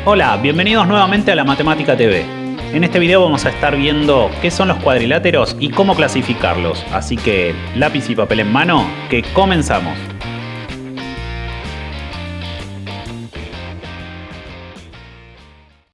Hola, bienvenidos nuevamente a la Matemática TV. En este video vamos a estar viendo qué son los cuadriláteros y cómo clasificarlos. Así que lápiz y papel en mano, que comenzamos.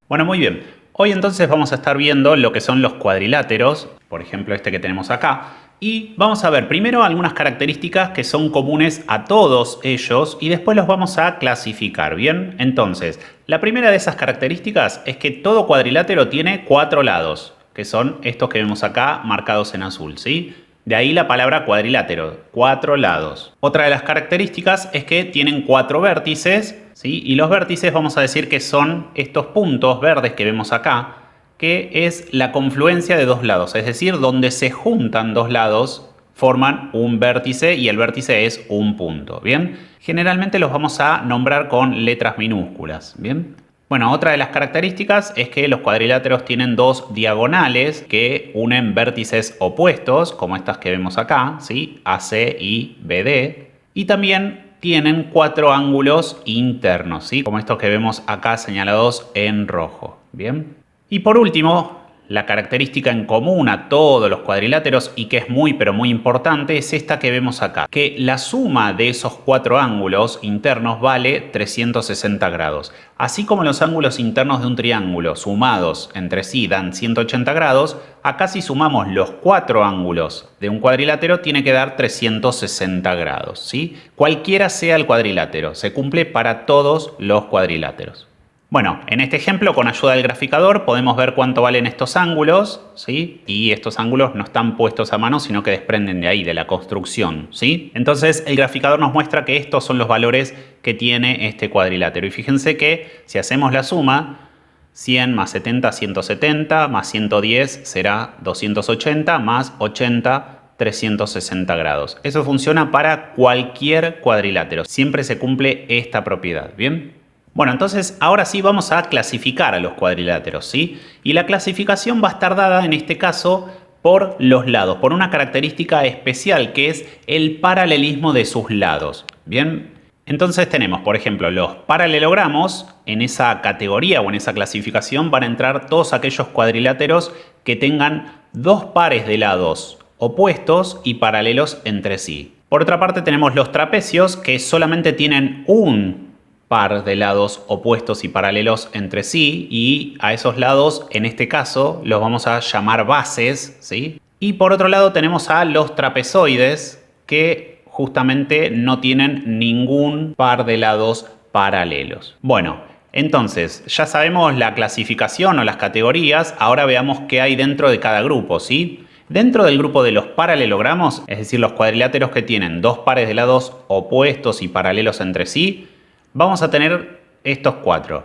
Bueno, muy bien. Hoy entonces vamos a estar viendo lo que son los cuadriláteros, por ejemplo este que tenemos acá. Y vamos a ver primero algunas características que son comunes a todos ellos y después los vamos a clasificar, ¿bien? Entonces, la primera de esas características es que todo cuadrilátero tiene 4 lados, que son estos que vemos acá marcados en azul, ¿sí? De ahí la palabra cuadrilátero, 4 lados. Otra de las características es que tienen 4 vértices, ¿sí? Y los vértices vamos a decir que son estos puntos verdes que vemos acá, que es la confluencia de dos lados, es decir, donde se juntan dos lados forman un vértice y el vértice es un punto, ¿bien? Generalmente los vamos a nombrar con letras minúsculas, ¿bien? Bueno, otra de las características es que los cuadriláteros tienen dos diagonales que unen vértices opuestos, como estas que vemos acá, ¿sí? AC y BD, y también tienen 4 ángulos internos, ¿sí? Como estos que vemos acá señalados en rojo, ¿bien? Y por último, la característica en común a todos los cuadriláteros y que es muy pero muy importante es esta que vemos acá, que la suma de esos 4 ángulos internos vale 360 grados. Así como los ángulos internos de un triángulo sumados entre sí dan 180 grados, acá si sumamos los 4 ángulos de un cuadrilátero tiene que dar 360 grados, ¿sí? Cualquiera sea el cuadrilátero, se cumple para todos los cuadriláteros. Bueno, en este ejemplo, con ayuda del graficador, podemos ver cuánto valen estos ángulos, ¿sí? Y estos ángulos no están puestos a mano, sino que desprenden de ahí, de la construcción, ¿sí? Entonces, el graficador nos muestra que estos son los valores que tiene este cuadrilátero. Y fíjense que si hacemos la suma, 100 más 70, 170, más 110 será 280, más 80, 360 grados. Eso funciona para cualquier cuadrilátero. Siempre se cumple esta propiedad, ¿bien? Bueno, entonces ahora sí vamos a clasificar a los cuadriláteros, ¿sí? Y la clasificación va a estar dada en este caso por los lados, por una característica especial que es el paralelismo de sus lados, ¿bien? Entonces tenemos, por ejemplo, los paralelogramos. En esa categoría o en esa clasificación van a entrar todos aquellos cuadriláteros que tengan dos pares de lados opuestos y paralelos entre sí. Por otra parte tenemos los trapecios que solamente tienen un par de lados opuestos y paralelos entre sí, y a esos lados en este caso los vamos a llamar bases, ¿sí? Y por otro lado tenemos a los trapezoides que justamente no tienen ningún par de lados paralelos. Bueno, entonces ya sabemos la clasificación o las categorías, ahora veamos qué hay dentro de cada grupo, ¿sí? Dentro del grupo de los paralelogramos, es decir, los cuadriláteros que tienen dos pares de lados opuestos y paralelos entre sí, vamos a tener estos 4.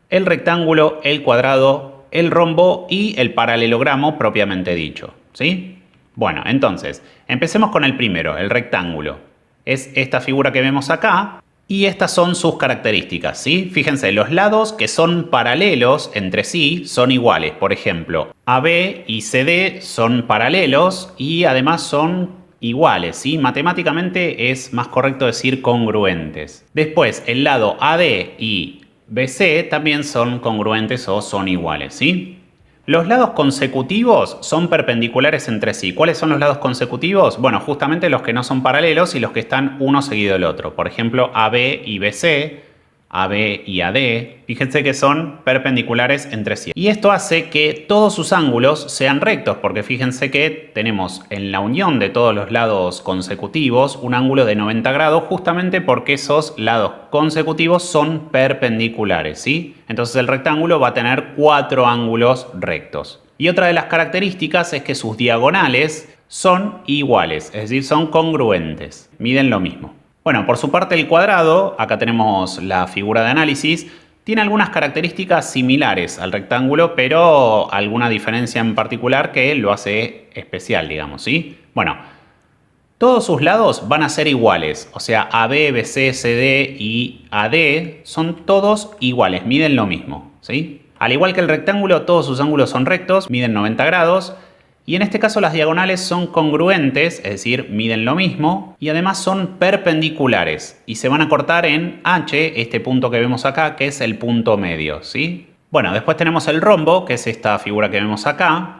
El rectángulo, el cuadrado, el rombo y el paralelogramo propiamente dicho, ¿sí? Bueno, entonces, empecemos con el primero, el rectángulo. Es esta figura que vemos acá y estas son sus características, ¿sí? Fíjense, los lados que son paralelos entre sí son iguales. Por ejemplo, AB y CD son paralelos y además son iguales, ¿sí? Matemáticamente es más correcto decir congruentes. Después, el lado AD y BC también son congruentes o son iguales, ¿sí? Los lados consecutivos son perpendiculares entre sí. ¿Cuáles son los lados consecutivos? Bueno, justamente los que no son paralelos y los que están uno seguido del otro. Por ejemplo, AB y BC, AB y AD, fíjense que son perpendiculares entre sí. Y esto hace que todos sus ángulos sean rectos, porque fíjense que tenemos en la unión de todos los lados consecutivos un ángulo de 90 grados, justamente porque esos lados consecutivos son perpendiculares, ¿sí? Entonces el rectángulo va a tener 4 ángulos rectos. Y otra de las características es que sus diagonales son iguales, es decir, son congruentes, miden lo mismo. Bueno, por su parte el cuadrado, acá tenemos la figura de análisis, tiene algunas características similares al rectángulo, pero alguna diferencia en particular que lo hace especial, digamos, ¿sí? Bueno, todos sus lados van a ser iguales, o sea, AB, BC, CD y AD son todos iguales, miden lo mismo, ¿sí? Al igual que el rectángulo, todos sus ángulos son rectos, miden 90 grados. Y en este caso las diagonales son congruentes, es decir, miden lo mismo y además son perpendiculares y se van a cortar en H, este punto que vemos acá, que es el punto medio, ¿sí? Bueno, después tenemos el rombo, que es esta figura que vemos acá.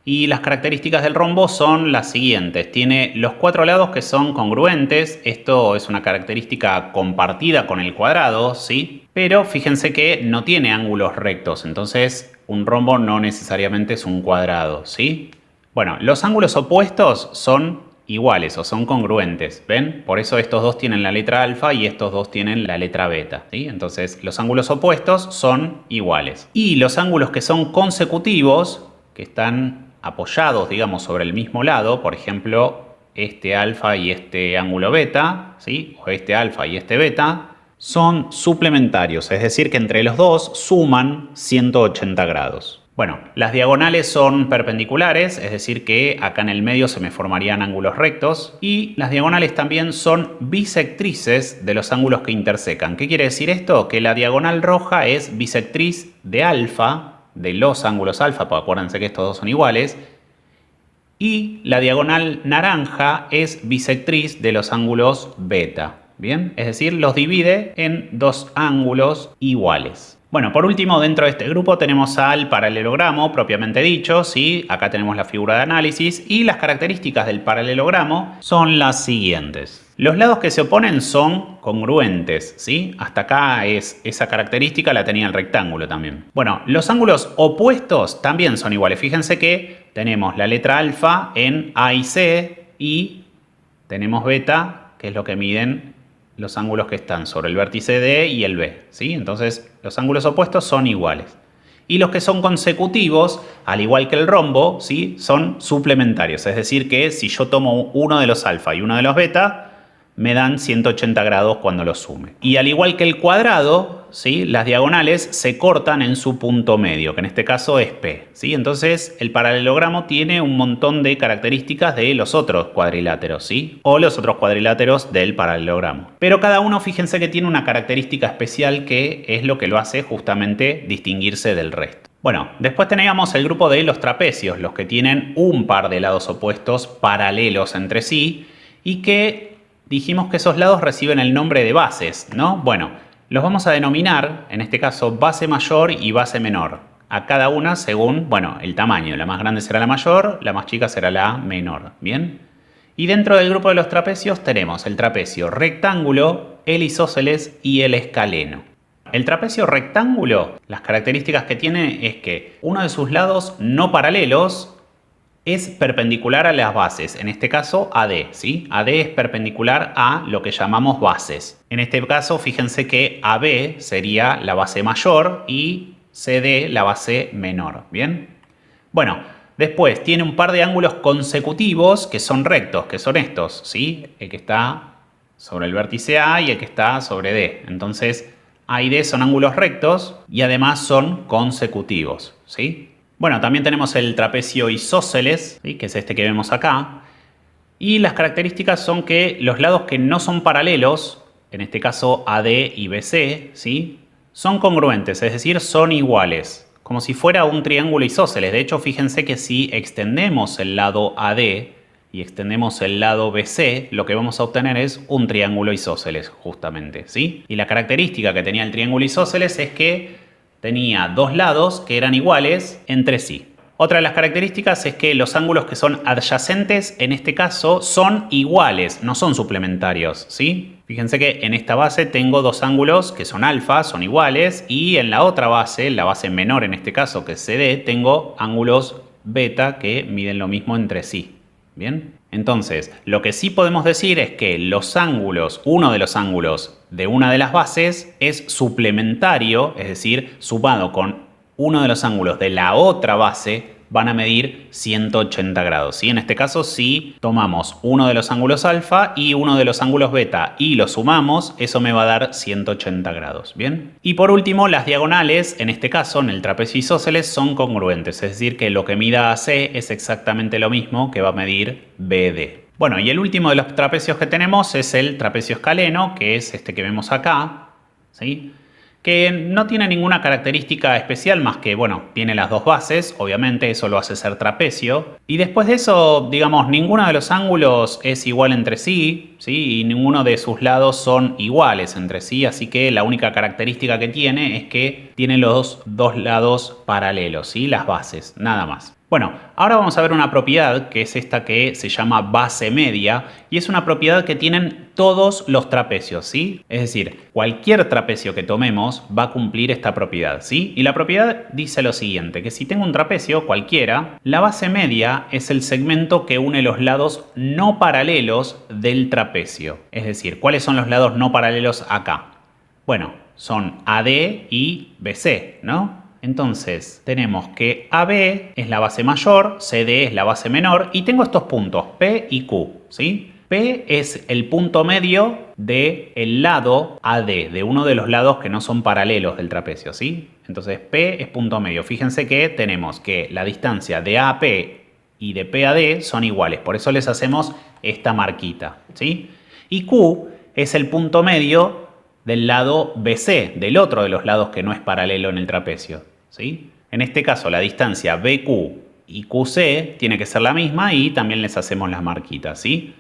Y las características del rombo son las siguientes. Tiene los cuatro lados que son congruentes. Esto es una característica compartida con el cuadrado, ¿sí? Pero fíjense que no tiene ángulos rectos. Entonces, un rombo no necesariamente es un cuadrado, ¿sí? Bueno, los ángulos opuestos son iguales o son congruentes, ¿ven? Por eso estos dos tienen la letra alfa y estos dos tienen la letra beta, ¿sí? Entonces, los ángulos opuestos son iguales. Y los ángulos que son consecutivos, que están apoyados, digamos, sobre el mismo lado, por ejemplo, este alfa y este ángulo beta, ¿sí? O este alfa y este beta, son suplementarios, es decir, que entre los dos suman 180 grados. Bueno, las diagonales son perpendiculares, es decir, que acá en el medio se me formarían ángulos rectos, y las diagonales también son bisectrices de los ángulos que intersecan. ¿Qué quiere decir esto? Que la diagonal roja es bisectriz de alfa, de los ángulos alfa, pues acuérdense que estos dos son iguales, y la diagonal naranja es bisectriz de los ángulos beta, ¿bien? Es decir, los divide en dos ángulos iguales. Bueno, por último, dentro de este grupo tenemos al paralelogramo propiamente dicho, ¿sí? Acá tenemos la figura de análisis y las características del paralelogramo son las siguientes. Los lados que se oponen son congruentes, ¿sí? Hasta acá esa característica la tenía el rectángulo también. Bueno, los ángulos opuestos también son iguales. Fíjense que tenemos la letra alfa en A y C y tenemos beta, que es lo que miden los ángulos que están sobre el vértice D y el B, ¿sí? Entonces, los ángulos opuestos son iguales. Y los que son consecutivos, al igual que el rombo, ¿sí? Son suplementarios. Es decir, que si yo tomo uno de los alfa y uno de los beta, me dan 180 grados cuando los sume. Y al igual que el cuadrado, ¿sí? Las diagonales se cortan en su punto medio, que en este caso es P, ¿sí? Entonces el paralelogramo tiene un montón de características de los otros cuadriláteros, ¿sí? O los otros cuadriláteros del paralelogramo. Pero cada uno, fíjense que tiene una característica especial que es lo que lo hace justamente distinguirse del resto. Bueno, después teníamos el grupo de los trapecios, los que tienen un par de lados opuestos paralelos entre sí y que dijimos que esos lados reciben el nombre de bases, ¿no? Bueno, los vamos a denominar, en este caso, base mayor y base menor. A cada una según, bueno, el tamaño. La más grande será la mayor, la más chica será la menor, ¿bien? Y dentro del grupo de los trapecios tenemos el trapecio rectángulo, el isósceles y el escaleno. El trapecio rectángulo, las características que tiene es que uno de sus lados no paralelos es perpendicular a las bases, en este caso AD, ¿sí? AD es perpendicular a lo que llamamos bases. En este caso, fíjense que AB sería la base mayor y CD la base menor, ¿bien? Bueno, después tiene un par de ángulos consecutivos que son rectos, que son estos, ¿sí? El que está sobre el vértice A y el que está sobre D. Entonces, A y D son ángulos rectos y además son consecutivos, ¿sí? Bueno, también tenemos el trapecio isósceles, ¿sí? Que es este que vemos acá. Y las características son que los lados que no son paralelos, en este caso AD y BC, ¿sí? Son congruentes, es decir, son iguales. Como si fuera un triángulo isósceles. De hecho, fíjense que si extendemos el lado AD y extendemos el lado BC, lo que vamos a obtener es un triángulo isósceles, justamente, ¿sí? Y la característica que tenía el triángulo isósceles es que tenía dos lados que eran iguales entre sí. Otra de las características es que los ángulos que son adyacentes, en este caso, son iguales, no son suplementarios, ¿sí? Fíjense que en esta base tengo dos ángulos que son alfa, son iguales, y en la otra base, la base menor en este caso, que es CD, tengo ángulos beta que miden lo mismo entre sí. ¿Bien? Entonces, lo que sí podemos decir es que los ángulos, uno de los ángulos de una de las bases es suplementario, es decir, sumado con uno de los ángulos de la otra base, van a medir 180 grados. ¿Sí? En este caso, si tomamos uno de los ángulos alfa y uno de los ángulos beta y lo sumamos, eso me va a dar 180 grados. ¿Bien? Y por último, las diagonales, en este caso, en el trapecio isósceles, son congruentes. Es decir, que lo que mida AC es exactamente lo mismo que va a medir BD. Bueno, y el último de los trapecios que tenemos es el trapecio escaleno, que es este que vemos acá, ¿sí? que no tiene ninguna característica especial más que, bueno, tiene las dos bases, obviamente eso lo hace ser trapecio. Y después de eso, digamos, ninguno de los ángulos es igual entre sí, ¿sí? Y ninguno de sus lados son iguales entre sí, así que la única característica que tiene es que tiene los dos lados paralelos, ¿sí? Las bases, nada más. Bueno, ahora vamos a ver una propiedad que es esta que se llama base media y es una propiedad que tienen todos los trapecios, ¿sí? Es decir, cualquier trapecio que tomemos va a cumplir esta propiedad, ¿sí? Y la propiedad dice lo siguiente, que si tengo un trapecio cualquiera, la base media es el segmento que une los lados no paralelos del trapecio. Es decir, ¿cuáles son los lados no paralelos acá? Bueno, son AD y BC, ¿no? Entonces tenemos que AB es la base mayor, CD es la base menor y tengo estos puntos P y Q, ¿sí? P es el punto medio del lado AD, de uno de los lados que no son paralelos del trapecio, ¿sí? Entonces P es punto medio. Fíjense que tenemos que la distancia de AP y de PAD son iguales, por eso les hacemos esta marquita, ¿sí? Y Q es el punto medio del lado BC, del otro de los lados que no es paralelo en el trapecio, ¿sí? En este caso la distancia BQ y QC tiene que ser la misma y también les hacemos las marquitas, ¿sí?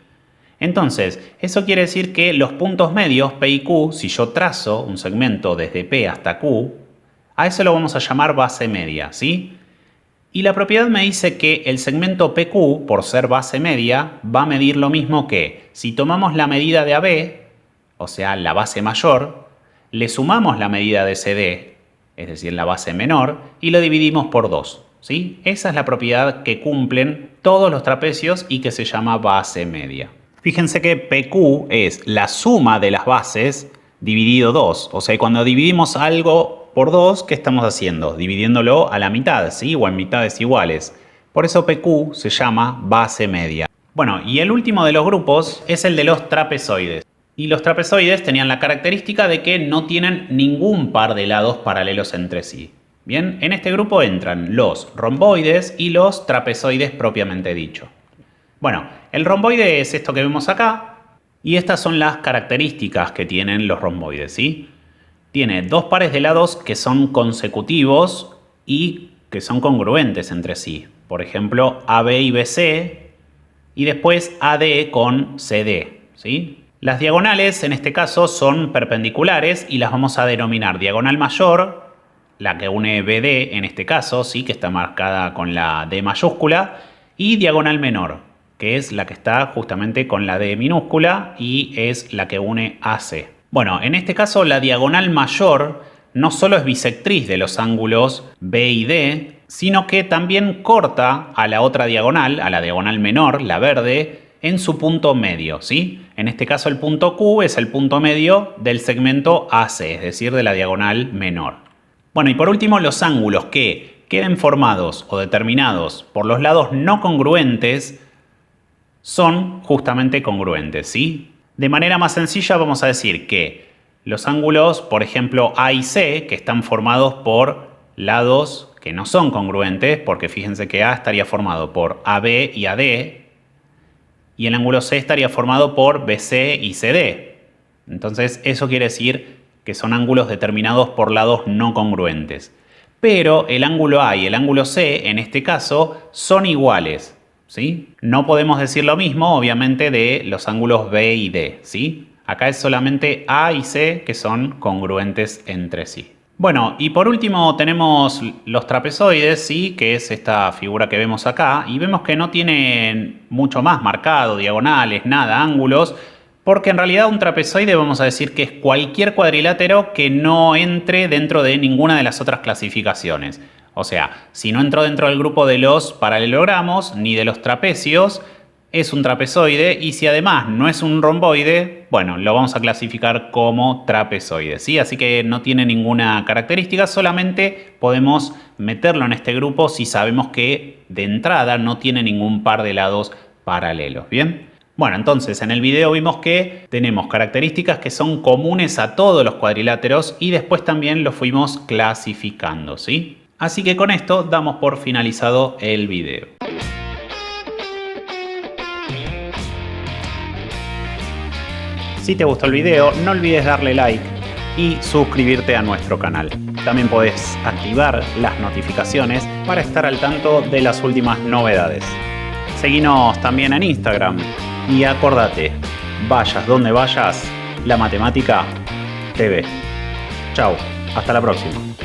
Entonces, eso quiere decir que los puntos medios P y Q, si yo trazo un segmento desde P hasta Q, a eso lo vamos a llamar base media, ¿sí? Y la propiedad me dice que el segmento PQ, por ser base media, va a medir lo mismo que si tomamos la medida de AB, o sea, la base mayor, le sumamos la medida de CD, es decir, la base menor, y lo dividimos por 2, ¿sí? Esa es la propiedad que cumplen todos los trapecios y que se llama base media. Fíjense que PQ es la suma de las bases dividido 2. O sea, cuando dividimos algo por 2, ¿qué estamos haciendo? Dividiéndolo a la mitad, ¿sí? O en mitades iguales. Por eso PQ se llama base media. Bueno, y el último de los grupos es el de los trapezoides. Y los trapezoides tenían la característica de que no tienen ningún par de lados paralelos entre sí. Bien, en este grupo entran los romboides y los trapezoides propiamente dicho. Bueno, el romboide es esto que vemos acá y estas son las características que tienen los romboides, ¿sí? Tiene dos pares de lados que son consecutivos y que son congruentes entre sí. Por ejemplo, AB y BC y después AD con CD, ¿sí? Las diagonales en este caso son perpendiculares y las vamos a denominar diagonal mayor, la que une BD en este caso, ¿sí? Que está marcada con la D mayúscula, y diagonal menor, que es la que está justamente con la D minúscula y es la que une AC. Bueno, en este caso la diagonal mayor no solo es bisectriz de los ángulos B y D, sino que también corta a la otra diagonal, a la diagonal menor, la verde, en su punto medio, ¿sí? En este caso el punto Q es el punto medio del segmento AC, es decir, de la diagonal menor. Bueno, y por último los ángulos que queden formados o determinados por los lados no congruentes son justamente congruentes, ¿sí? De manera más sencilla vamos a decir que los ángulos, por ejemplo A y C, que están formados por lados que no son congruentes, porque fíjense que A estaría formado por AB y AD, y el ángulo C estaría formado por BC y CD. Entonces eso quiere decir que son ángulos determinados por lados no congruentes. Pero el ángulo A y el ángulo C, en este caso, son iguales, ¿sí? No podemos decir lo mismo, obviamente, de los ángulos B y D, ¿sí? Acá es solamente A y C que son congruentes entre sí. Bueno, y por último tenemos los trapezoides, ¿sí? Que es esta figura que vemos acá, y vemos que no tienen mucho más marcado, diagonales, nada, ángulos, porque en realidad un trapezoide vamos a decir que es cualquier cuadrilátero que no entre dentro de ninguna de las otras clasificaciones. O sea, si no entró dentro del grupo de los paralelogramos ni de los trapecios, es un trapezoide, y si además no es un romboide, bueno, lo vamos a clasificar como trapezoide, ¿sí? Así que no tiene ninguna característica, solamente podemos meterlo en este grupo si sabemos que de entrada no tiene ningún par de lados paralelos, ¿bien? Bueno, entonces en el video vimos que tenemos características que son comunes a todos los cuadriláteros y después también los fuimos clasificando, ¿sí? Así que con esto damos por finalizado el video. Si te gustó el video, no olvides darle like, y suscribirte a nuestro canal. También podés activar las notificaciones para estar al tanto de las últimas novedades. Seguinos también en Instagram y acordate, vayas donde vayas, la matemática te ve. Chau, hasta la próxima.